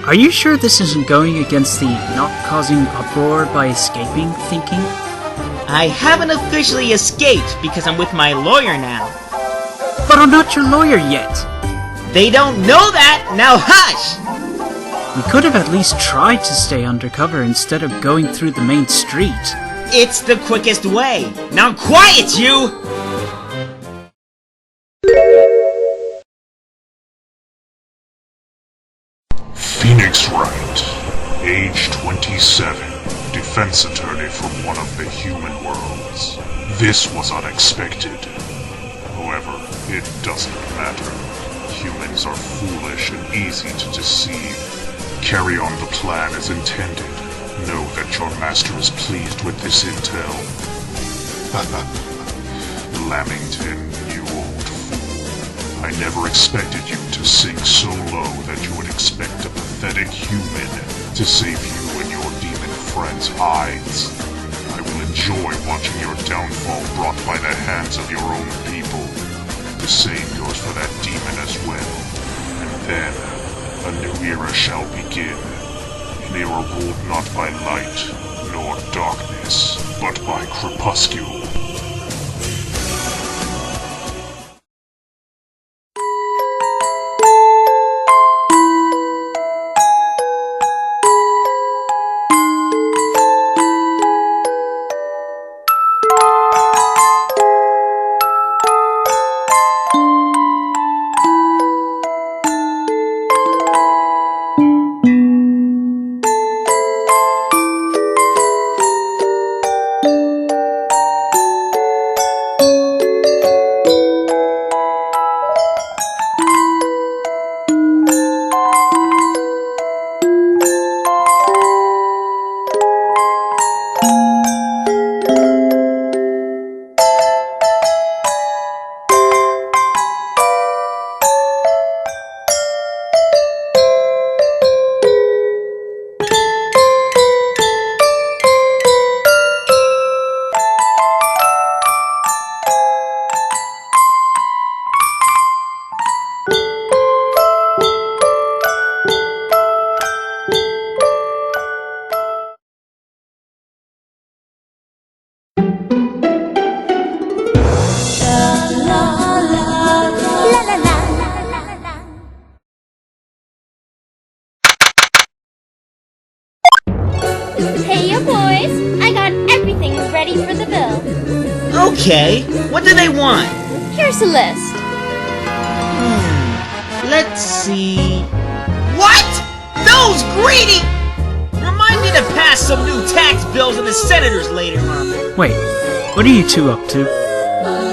Are you sure this isn't going against the not causing uproar by escaping thinking? I haven't officially escaped because I'm with my lawyer now. But I'm not your lawyer yet. They don't know that! Now hush! We could have at least tried to stay undercover instead of going through the main street. It's the quickest way. Now quiet, you! Phoenix Wright, age 27, defense attorney from one of the human worlds. This was unexpected. However, it doesn't matter. Humans are foolish and easy to deceive. Carry on the plan as intended. Know that your master is pleased with this intel. Lamington, you old fool. I never expected you to sink so low that you would expect a pathetic human to save you and your demon friend's hides. I will enjoy watching your downfall brought by the hands of your own people. The same goes for that demon as well. And then, a new era shall begin. An era ruled not by light, nor darkness, but by crepuscule. ready for the bill. Okay, what do they want? Here's a list. Let's see... What? Those greedy... Remind me to pass some new tax bills in the senators later on. Wait, what are you two up to?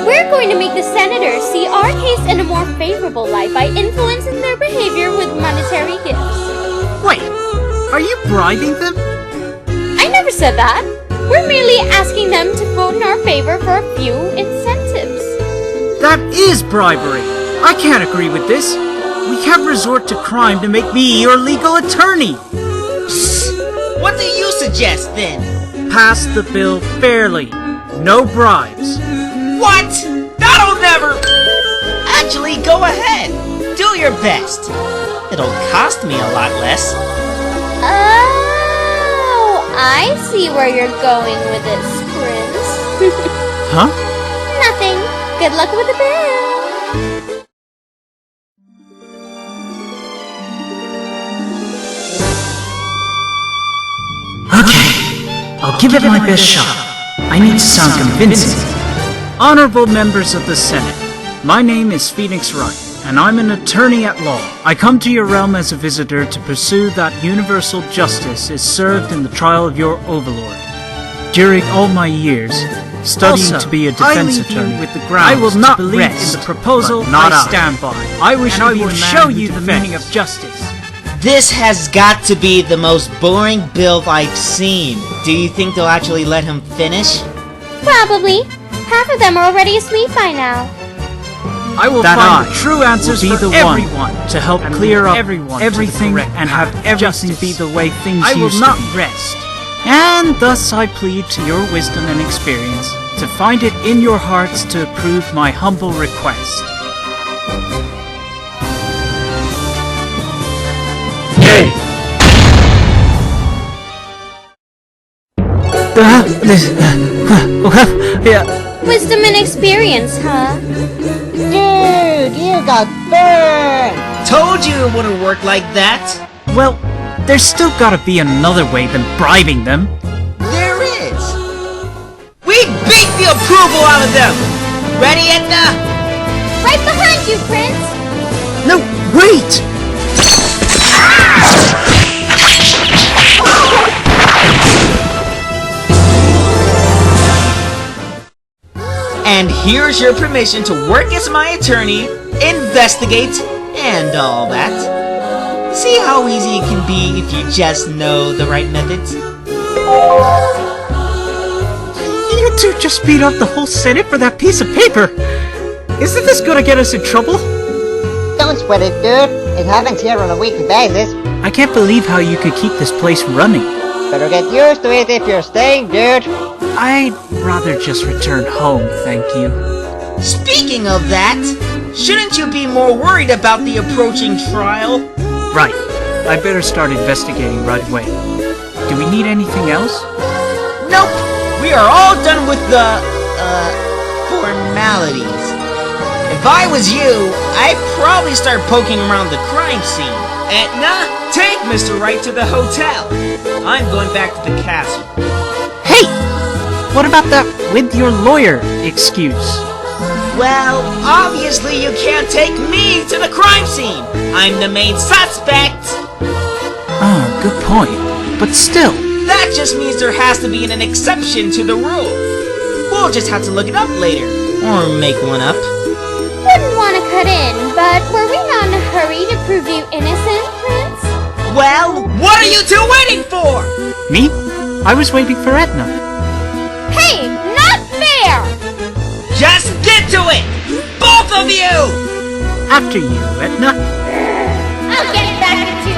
We're going to make the senators see our case in a more favorable light by influencing their behavior with monetary gifts. Wait, are you bribing them? I never said that. We're merely asking them to vote in our favor for a few incentives. That is bribery. I can't agree with this. We can't resort to crime to make me your legal attorney. What do you suggest, then? Pass the bill fairly. No bribes. What? That'll never... Actually, go ahead. Do your best. It'll cost me a lot less. Oh, I see where you're going with this, Prince. Huh? Nothing. Good luck with the bill. Okay, I'll give it my best shot. I need to sound convincing. Honorable members of the Senate, my name is Phoenix Wright, and I'm an attorney at law. I come to your realm as a visitor to pursue that universal justice is served in the trial of your overlord. During all my years, studying to be a defense attorney, with the grounds I will not believe in the proposal I stand by. I wish I will show you the meaning of justice. This has got to be the most boring bill I've seen. Do you think they'll actually let him finish? Probably. Half of them are already asleep by now. I will find the true answers for everyone to help clear up everything and have everything be the way things used to be. I will not rest. And thus I plead to your wisdom and experience to find it in your hearts to approve my humble request. Yay! Yeah. Wisdom and experience, huh? Dude, you got burned! Told you it wouldn't work like that. Well, there's still gotta be another way than bribing them. There is. We beat the approval out of them. Ready, Edna? Right behind you, Prince! No, wait! And here's your permission to work as my attorney, investigate, and all that. See how easy it can be if you just know the right methods? You two just beat up the whole Senate for that piece of paper! Isn't this gonna get us in trouble? Don't sweat it, dude. It happens here on a weekly basis. I can't believe how you could keep this place running. Better get used to it if you're staying, dude. I'd rather just return home, thank you. Speaking of that, shouldn't you be more worried about the approaching trial? Right. I better start investigating right away. Do we need anything else? Nope. We are all done with the, formalities. If I was you, I'd probably start poking around the crime scene. Etna, take Mr. Wright to the hotel. I'm going back to the castle. Hey! What about that with your lawyer excuse? Well, obviously you can't take me to the crime scene. I'm the main suspect. Oh, good point. But still. That just means there has to be an exception to the rule. We'll just have to look it up later. Or make one up. Wouldn't want to cut in, but were we not in a hurry to prove you innocent, Prince? Well, what are you two waiting for? Me? I was waiting for Edna. Hey, not fair! Just get to it! Both of you! After you, Edna. I'll get it back at you.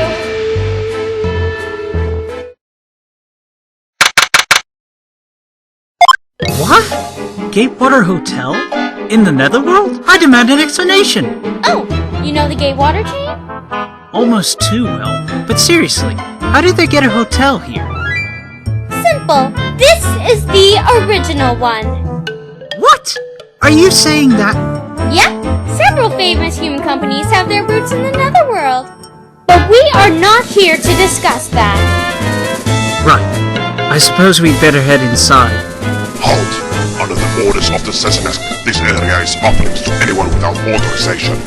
What? Gatewater Hotel? In the Netherworld? I demand an explanation! Oh, you know the Gatewater chain? Almost too well. But seriously, how did they get a hotel here? Simple. This is the original one. What? Are you saying that? Yep, several famous human companies have their roots in the Netherworld. But we are not here to discuss that. Right. I suppose we'd better head inside. Halt! Under the orders of the Senate, this area is off limits to anyone without authorization.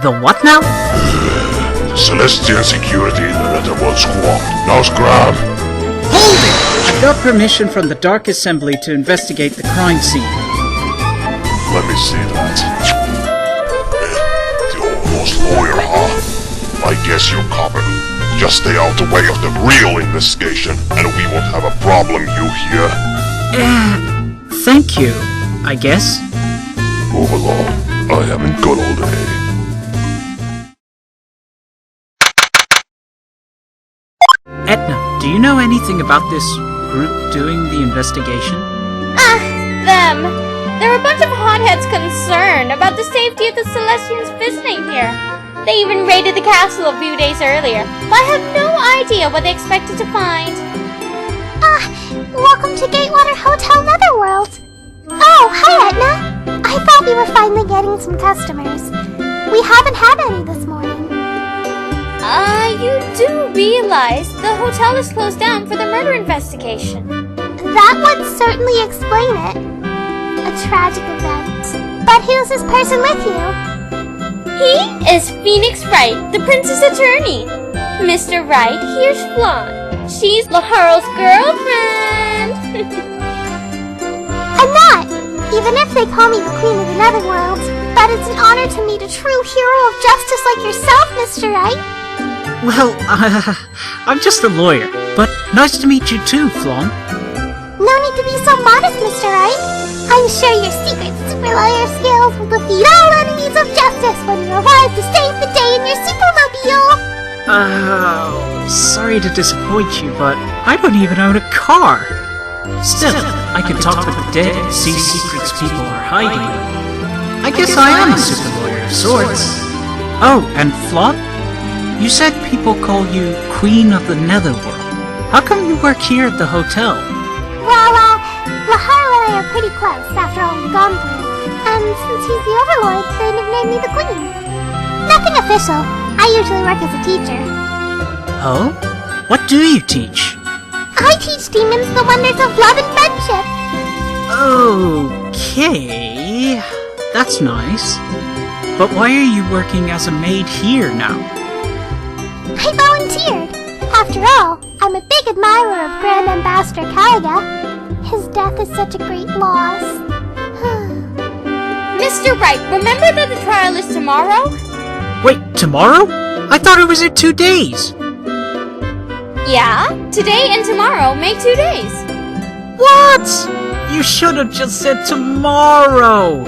The what now? Celestial Security in the Netherworld Squad. Now scrap! Hold it! I got permission from the Dark Assembly to investigate the crime scene. Let me see that. The almost lawyer, huh? I guess you're covered. Just stay out the way of the real investigation, and we won't have a problem, you hear? Thank you, I guess. Move along. I haven't got all day. Etna, do you know anything about this group doing the investigation? Them. There are a bunch of hotheads concerned about the safety of the Celestians visiting here. They even raided the castle a few days earlier, but I have no idea what they expected to find. Welcome to Gatewater Hotel Netherworld. Oh, hi Edna. I thought we were finally getting some customers. We haven't had any this morning. You do realize the hotel is closed down for the murder investigation. That would certainly explain it. A tragic event. But who's this person with you? He is Phoenix Wright, the prince's attorney. Mr. Wright, here's Blonde. She's Laharl's girlfriend. I'm not, even if they call me the Queen of the Netherworld. But it's an honor to meet a true hero of justice like yourself, Mr. Wright. Well, I'm just a lawyer, but nice to meet you too, Flan. No need to be so modest, Mr. Wright. I'm sure your secret super lawyer skills will defeat all enemies of justice when you arrive to save the day in your supermobile. Sorry to disappoint you, but I don't even own a car. Still, I can talk with the dead and see secrets people are hiding. I guess I am a super lawyer of sorts. Oh, and Flop? You said people call you Queen of the Netherworld. How come you work here at the hotel? Well, Laharu and I are pretty close after all we've gone through. And since he's the Overlord, they nicknamed me the Queen. Nothing official. I usually work as a teacher. Oh? What do you teach? I teach demons the wonders of love and friendship. Okay, that's nice. But why are you working as a maid here now? I volunteered. After all, I'm a big admirer of Grand Ambassador Kaiga. His death is such a great loss. Mr. Wright, remember that the trial is tomorrow? Wait, tomorrow? I thought it was in 2 days. Yeah, today and tomorrow make 2 days. What? You should have just said tomorrow.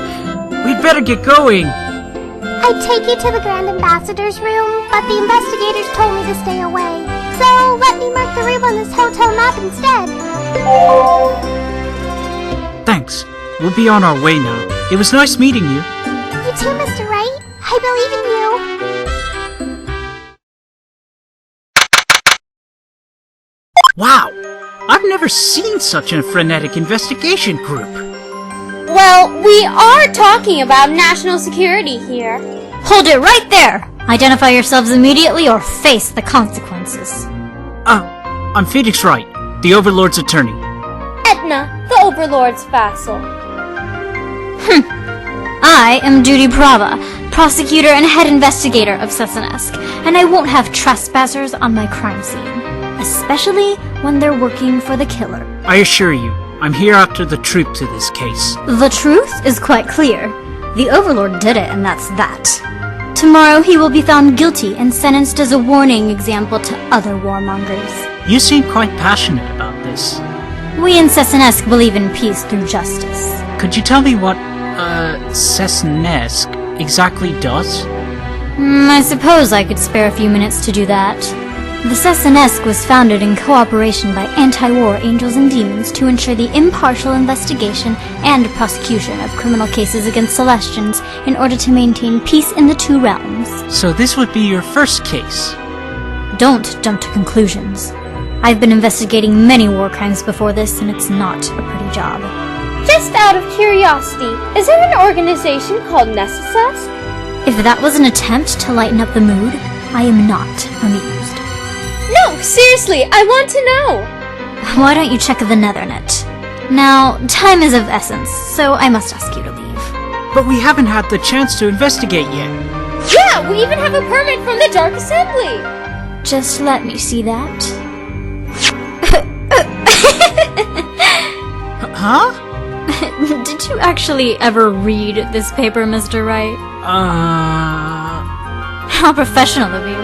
We'd better get going. I'd take you to the Grand Ambassador's room, but the investigators told me to stay away. So let me mark the room on this hotel map instead. Thanks. We'll be on our way now. It was nice meeting you. You too, Mr. Wright. I believe in you. Wow! I've never seen such a frenetic investigation group. Well, we are talking about national security here. Hold it right there! Identify yourselves immediately or face the consequences. I'm Phoenix Wright, the Overlord's attorney. Etna, the Overlord's vassal. I am Judy Prava, prosecutor and head investigator of Sessanesk, and I won't have trespassers on my crime scene, especially when they're working for the killer. I assure you, I'm here after the truth to this case. The truth is quite clear. The Overlord did it, and that's that. Tomorrow he will be found guilty and sentenced as a warning example to other warmongers. You seem quite passionate about this. We in Sessanesk believe in peace through justice. Could you tell me what, Sessanesk exactly does? I suppose I could spare a few minutes to do that. The Sessanesk was founded in cooperation by anti-war angels and demons to ensure the impartial investigation and prosecution of criminal cases against Celestians in order to maintain peace in the two realms. So this would be your first case? Don't jump to conclusions. I've been investigating many war crimes before this, and it's not a pretty job. Just out of curiosity, is there an organization called Necessas? If that was an attempt to lighten up the mood, I am not amused. No, seriously, I want to know. Why don't you check the Nethernet? Now, time is of essence, so I must ask you to leave. But we haven't had the chance to investigate yet. Yeah, we even have a permit from the Dark Assembly. Just let me see that. Huh? Did you actually ever read this paper, Mr. Wright? How professional of you.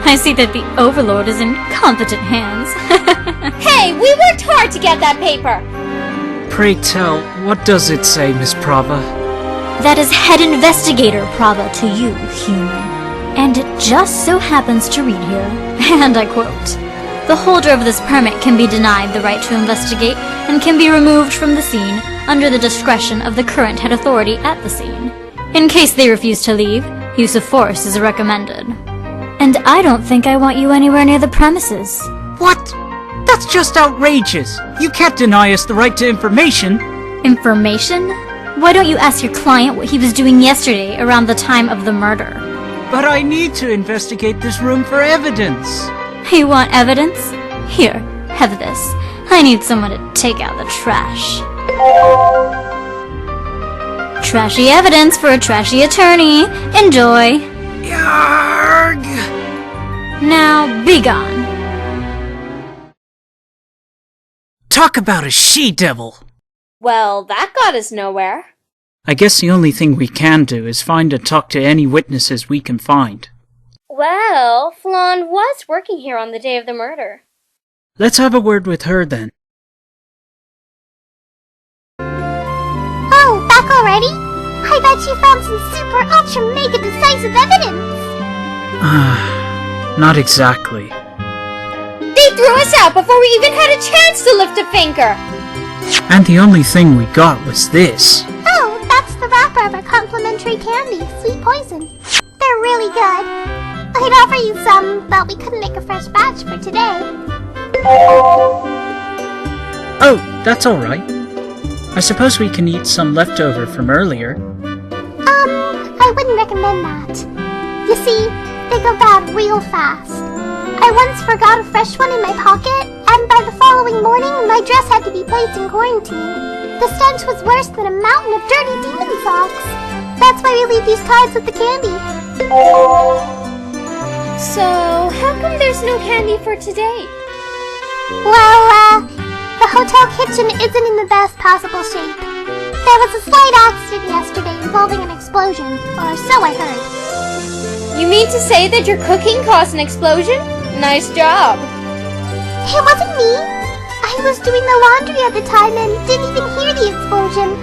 I see that the Overlord is in competent hands. Hey, we worked hard to get that paper. Pray tell, what does it say, Miss Prava? That is Head Investigator Prava to you, human. And it just so happens to read here, and I quote, "The holder of this permit can be denied the right to investigate and can be removed from the scene under the discretion of the current head authority at the scene. In case they refuse to leave, use of force is recommended." And I don't think I want you anywhere near the premises. What? That's just outrageous! You can't deny us the right to information! Information? Why don't you ask your client what he was doing yesterday around the time of the murder? But I need to investigate this room for evidence! You want evidence? Here, have this. I need someone to take out the trash. Trashy evidence for a trashy attorney. Enjoy. Yarg! Now, be gone. Talk about a she-devil! Well, that got us nowhere. I guess the only thing we can do is find and talk to any witnesses we can find. Well, Flan was working here on the day of the murder. Let's have a word with her then. Oh, back already? I bet you found some super ultra mega decisive evidence. Not exactly. They threw us out before we even had a chance to lift a finger. And the only thing we got was this. Oh, that's the wrapper of our complimentary candy, Sweet Poison. They're really good. I'd offer you some, but we couldn't make a fresh batch for today. Oh, that's alright. I suppose we can eat some leftover from earlier. I wouldn't recommend that. You see, they go bad real fast. I once forgot a fresh one in my pocket, and by the following morning, my dress had to be placed in quarantine. The stench was worse than a mountain of dirty demon socks. That's why we leave these cards with the candy. So, how come there's no candy for today? Well, the hotel kitchen isn't in the best possible shape. There was a slight accident yesterday involving an explosion, or so I heard. You mean to say that your cooking caused an explosion? Nice job. It wasn't me. I was doing the laundry at the time and didn't even hear the explosion.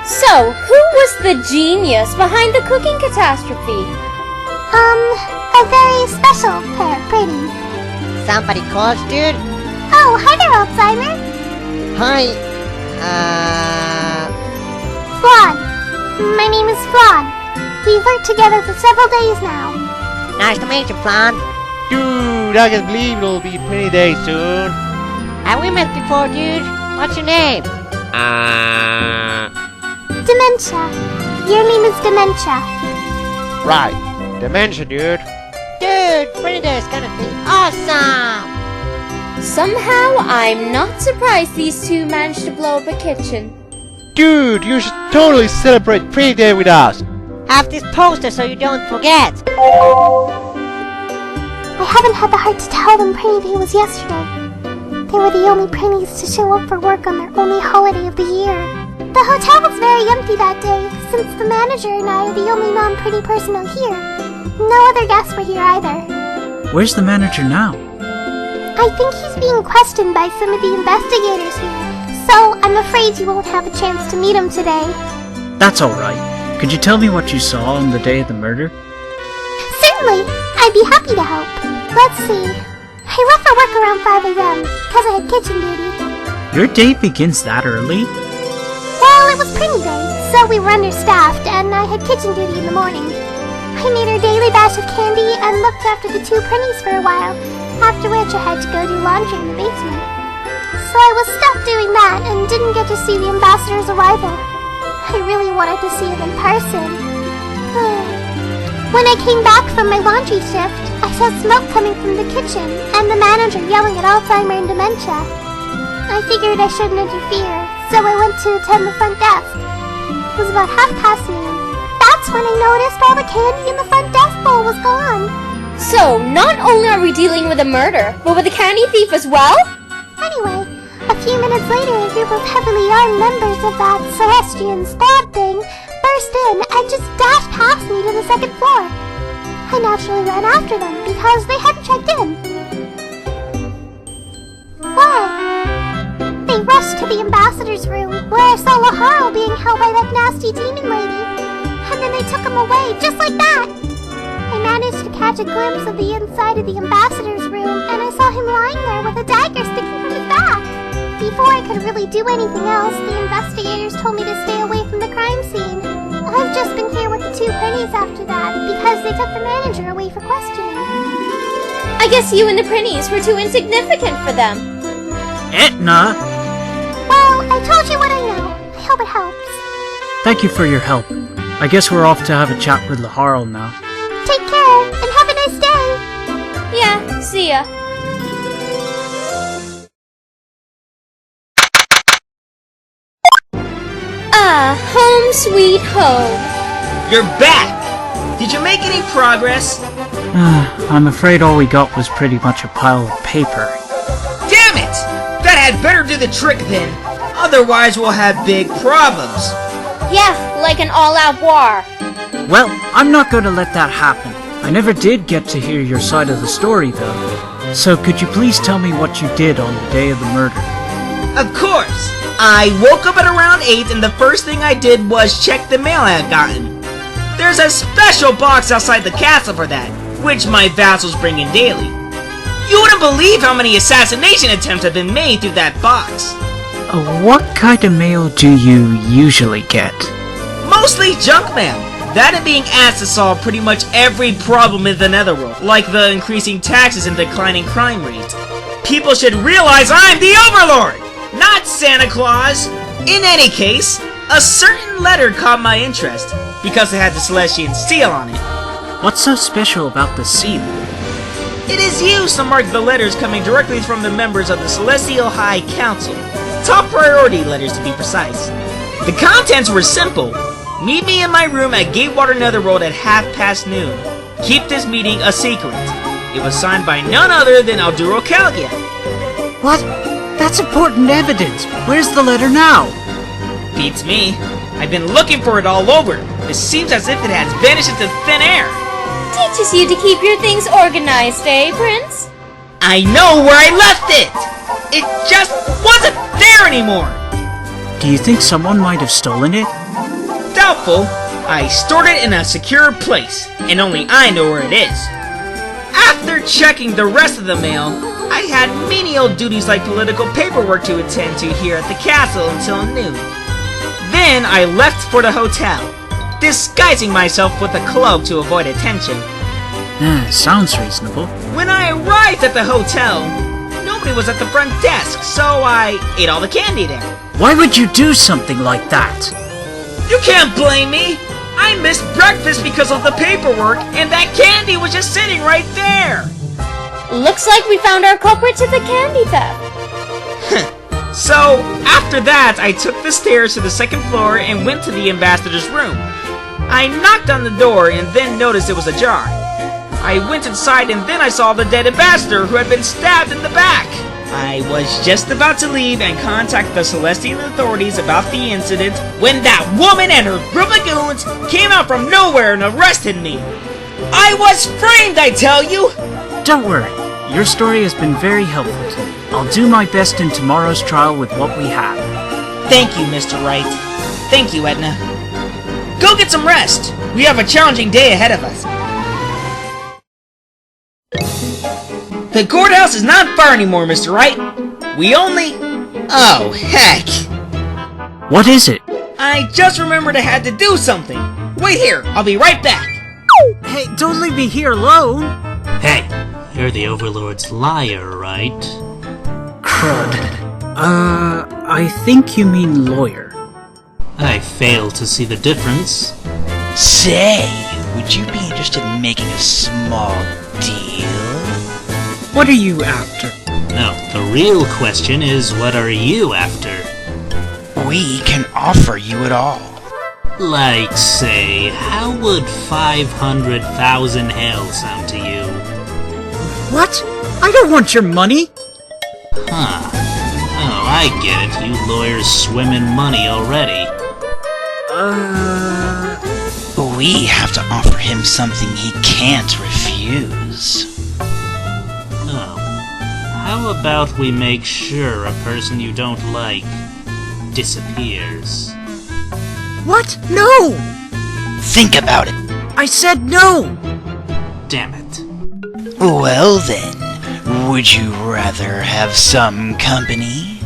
So, who was the genius behind the cooking catastrophe? A very special pair of pretties. Somebody calls, dude? Oh, hi there, Alzheimer. Hi. Flan. My name is Flan. We've worked together for several days now. Nice to meet you, Flan. Dude, I can't believe it'll be 20 days soon. Have we met before, dude? What's your name? Dementia. Your name is Dementia. Right. Dementia, dude. Dude, 20 days gonna be awesome! Somehow, I'm not surprised these two managed to blow up a kitchen. Dude, you should totally celebrate 20 Day with us. Have this poster so you don't forget. I haven't had the heart to tell them Prinny Day was yesterday. They were the only Prinnies to show up for work on their only holiday of the year. The hotel was very empty that day, since the manager and I are the only non-Prinny personnel here. No other guests were here either. Where's the manager now? I think he's being questioned by some of the investigators here, so I'm afraid you won't have a chance to meet him today. That's alright. Could you tell me what you saw on the day of the murder? Certainly, I'd be happy to help. Let's see. I left for work around 5 a.m. because I had kitchen duty. Your day begins that early? Well, it was Prinny Day, so we were understaffed, and I had kitchen duty in the morning. I made her daily batch of candy and looked after the two Prinnies for a while, after which I had to go do laundry in the basement. So I was stuck doing that and didn't get to see the ambassador's arrival. I really wanted to see him in person. When I came back from my laundry shift, I saw smoke coming from the kitchen and the manager yelling at Alzheimer and dementia. I figured I shouldn't interfere, so I went to attend the front desk. It was about noon. That's when I noticed all the candy in the front desk bowl was gone. So, not only are we dealing with a murder, but with a candy thief as well? Anyway, a few minutes later, a group of heavily armed members of that Celestian squad thing burst in and just dashed past me to the second floor. I naturally ran after them because they hadn't checked in. Why? They rushed to the ambassador's room, where I saw Laharo being held by that nasty demon lady. And then they took him away, just like that. I managed to catch a glimpse of the inside of the ambassador's room, and I saw him lying there with a dagger sticking from his back. Before I could really do anything else, the investigators told me to stay away from the crime scene. I've just been here with the two Prinnies after that, because they took the manager away for questioning. I guess you and the Prinnies were too insignificant for them. Etna! Well, I told you what I know. I hope it helps. Thank you for your help. I guess we're off to have a chat with Laharo now. Take care, and have a nice day. Yeah, see ya. Home sweet home. You're back! Did you make any progress? I'm afraid all we got was pretty much a pile of paper. Damn it! That had better do the trick then. Otherwise we'll have big problems. Yeah, like an all-out war. Well, I'm not going to let that happen. I never did get to hear your side of the story, though. So could you please tell me what you did on the day of the murder? Of course! I woke up at around 8 and the first thing I did was check the mail I had gotten. There's a special box outside the castle for that, which my vassals bring in daily. You wouldn't believe how many assassination attempts have been made through that box. What kind of mail do you usually get? Mostly junk mail. That and being asked to solve pretty much every problem in the netherworld, like the increasing taxes and declining crime rate. People should realize I'm the Overlord, not Santa Claus! In any case, a certain letter caught my interest, because it had the Celestian seal on it. What's so special about the seal? It is used to mark the letters coming directly from the members of the Celestial High Council. Top priority letters to be precise. The contents were simple. Meet me in my room at Gatewater Netherworld at noon. Keep this meeting a secret. It was signed by none other than Alduro Calgia. What? That's important evidence. Where's the letter now? Beats me. I've been looking for it all over. It seems as if it has vanished into thin air. Teaches you to keep your things organized, eh, Prince? I know where I left it! It just wasn't there anymore! Do you think someone might have stolen it? Doubtful. I stored it in a secure place, and only I know where it is. After checking the rest of the mail, I had menial duties like political paperwork to attend to here at the castle until noon. Then I left for the hotel, disguising myself with a cloak to avoid attention. Sounds reasonable. When I arrived at the hotel, nobody was at the front desk, so I ate all the candy there. Why would you do something like that? You can't blame me! I missed breakfast because of the paperwork, and that candy was just sitting right there! Looks like we found our culprit to the candy theft. So, after that, I took the stairs to the second floor and went to the ambassador's room. I knocked on the door and then noticed it was ajar. I went inside and then I saw the dead ambassador who had been stabbed in the back. I was just about to leave and contact the Celestian authorities about the incident when that woman and her group of goons came out from nowhere and arrested me. I was framed, I tell you! Don't worry. Your story has been very helpful to me. I'll do my best in tomorrow's trial with what we have. Thank you, Mr. Wright. Thank you, Edna. Go get some rest. We have a challenging day ahead of us. The courthouse is not far anymore, Mr. Wright. We only... Oh, heck. What is it? I just remembered I had to do something. Wait here, I'll be right back. Hey, don't leave me here alone. Hey, you're the Overlord's liar, right? Crud. I think you mean lawyer. I fail to see the difference. Say, would you be interested in making a small deal? What are you after? No, the real question is, what are you after? We can offer you it all. Like, say, how would 500,000 hell sound to you? What? I don't want your money! Huh. Oh, I get it. You lawyers swim in money already. We have to offer him something he can't refuse. Oh. How about we make sure a person you don't like disappears? What? No! Think about it. I said no! Damn it. Well then, would you rather have some company?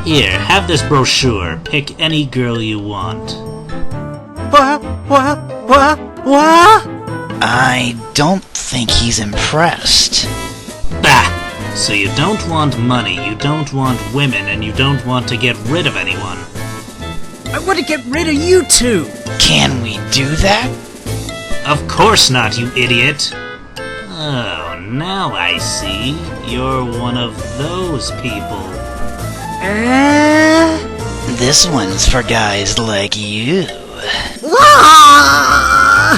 Here, have this brochure. Pick any girl you want. What? I don't think he's impressed. Bah! So you don't want money, you don't want women, and you don't want to get rid of anyone. I want to get rid of you two! Can we do that? Of course not, you idiot! Oh, now I see. You're one of those people. This one's for guys like you.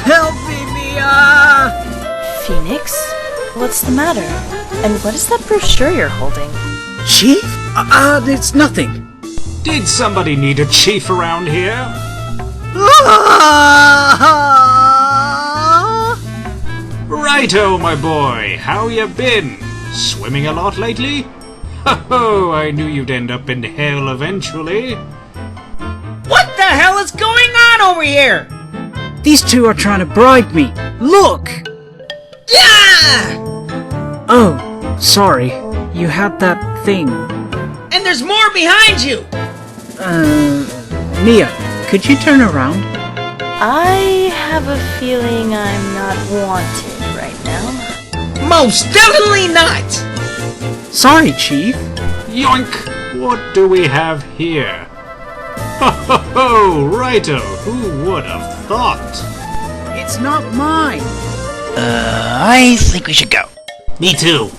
Help me, Mia! Phoenix? What's the matter? And what is that brochure you're holding? Chief? It's nothing. Did somebody need a chief around here? Righto, my boy. How ya been? Swimming a lot lately? Ho, I knew you'd end up in hell eventually. What the hell is going on over here? These two are trying to bribe me. Look! Yeah! Oh, sorry. You had that thing. And there's more behind you! Mia, could you turn around? I have a feeling I'm not wanted right now. Most definitely not! Sorry, Chief. Yoink! What do we have here? Ho ho ho! Righto! Who would have thought? It's not mine. I think we should go. Me too.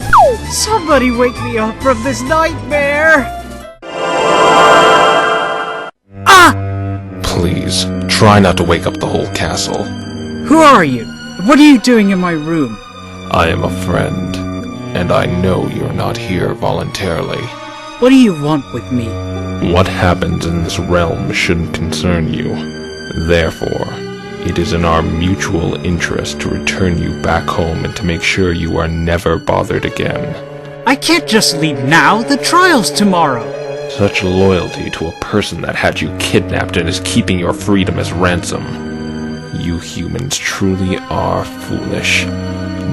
Somebody wake me up from this nightmare. Ah! Please, try not to wake up the whole castle. Who are you? What are you doing in my room? I am a friend, and I know you're not here voluntarily. What do you want with me? What happens in this realm shouldn't concern you. Therefore, it is in our mutual interest to return you back home and to make sure you are never bothered again. I can't just leave now. The trial's tomorrow. Such loyalty to a person that had you kidnapped and is keeping your freedom as ransom. You humans truly are foolish.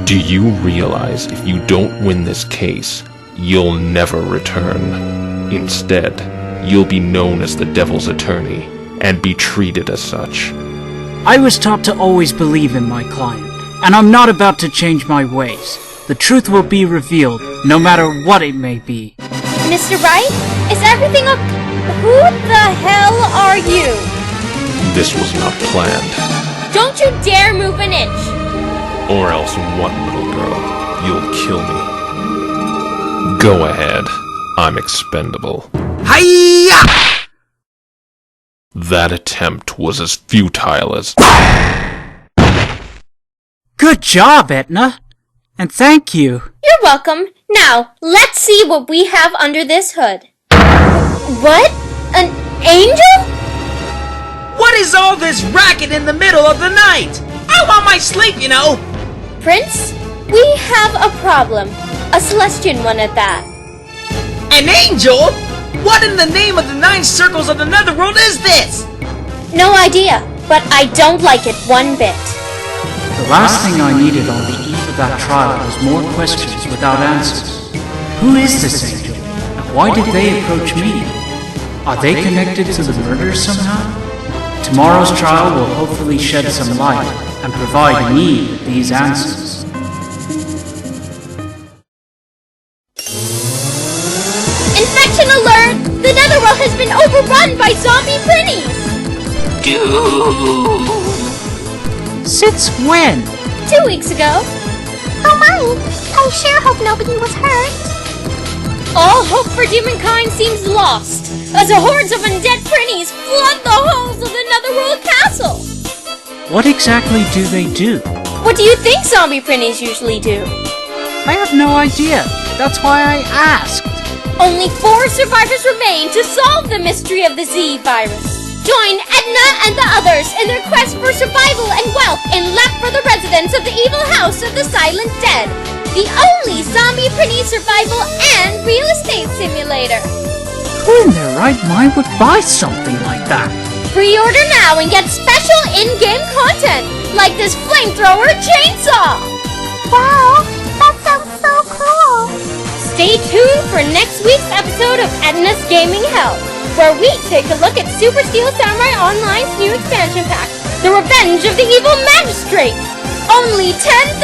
Do you realize if you don't win this case, you'll never return? Instead, you'll be known as the Devil's Attorney and be treated as such. I was taught to always believe in my client, and I'm not about to change my ways. The truth will be revealed, no matter what it may be. Mr. Wright, is everything up? Who the hell are you? This was not planned. Don't you dare move an inch! Or else what, little girl? You'll kill me. Go ahead. I'm expendable. Hiya! That attempt was as futile as... Good job, Etna! And thank you. You're welcome. Now, let's see what we have under this hood. What? An angel? What is all this racket in the middle of the night? I want my sleep, you know! Prince, we have a problem. A Celestian one at that. An angel? What in the name of the 9 circles of the netherworld is this? No idea, but I don't like it one bit. The last thing I needed on the eve of that trial was more questions without answers. Who is this angel? And why did they approach me? Are they connected to the murders somehow? Tomorrow's trial will hopefully shed some light and provide me with these answers. Infection alert! The netherworld has been overrun by zombie prinnies! Since when? 2 weeks ago. Oh my! I sure hope nobody was hurt. All hope for humankind seems lost, as the hordes of undead prinnies flood the halls of the netherworld castle! What exactly do they do? What do you think zombie prinnies usually do? I have no idea. That's why I asked. Only 4 survivors remain to solve the mystery of the Z virus. Join Edna and the others in their quest for survival and wealth in Left for the Residents of the Evil House of the Silent Dead, the only zombie prinny survival and real estate simulator. Who in their right mind would buy something like that? Pre-order now and get special in-game content, like this flamethrower chainsaw! Wow, that sounds so cool. Stay tuned for next week's episode of Edna's Gaming Hell, where we take a look at Super Steel Samurai Online's new expansion pack, The Revenge of the Evil Magistrate! Only 10,000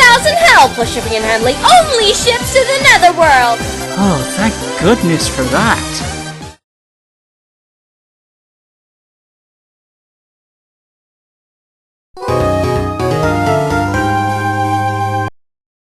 hell plus shipping and handling only ships to the netherworld! Oh, thank goodness for that.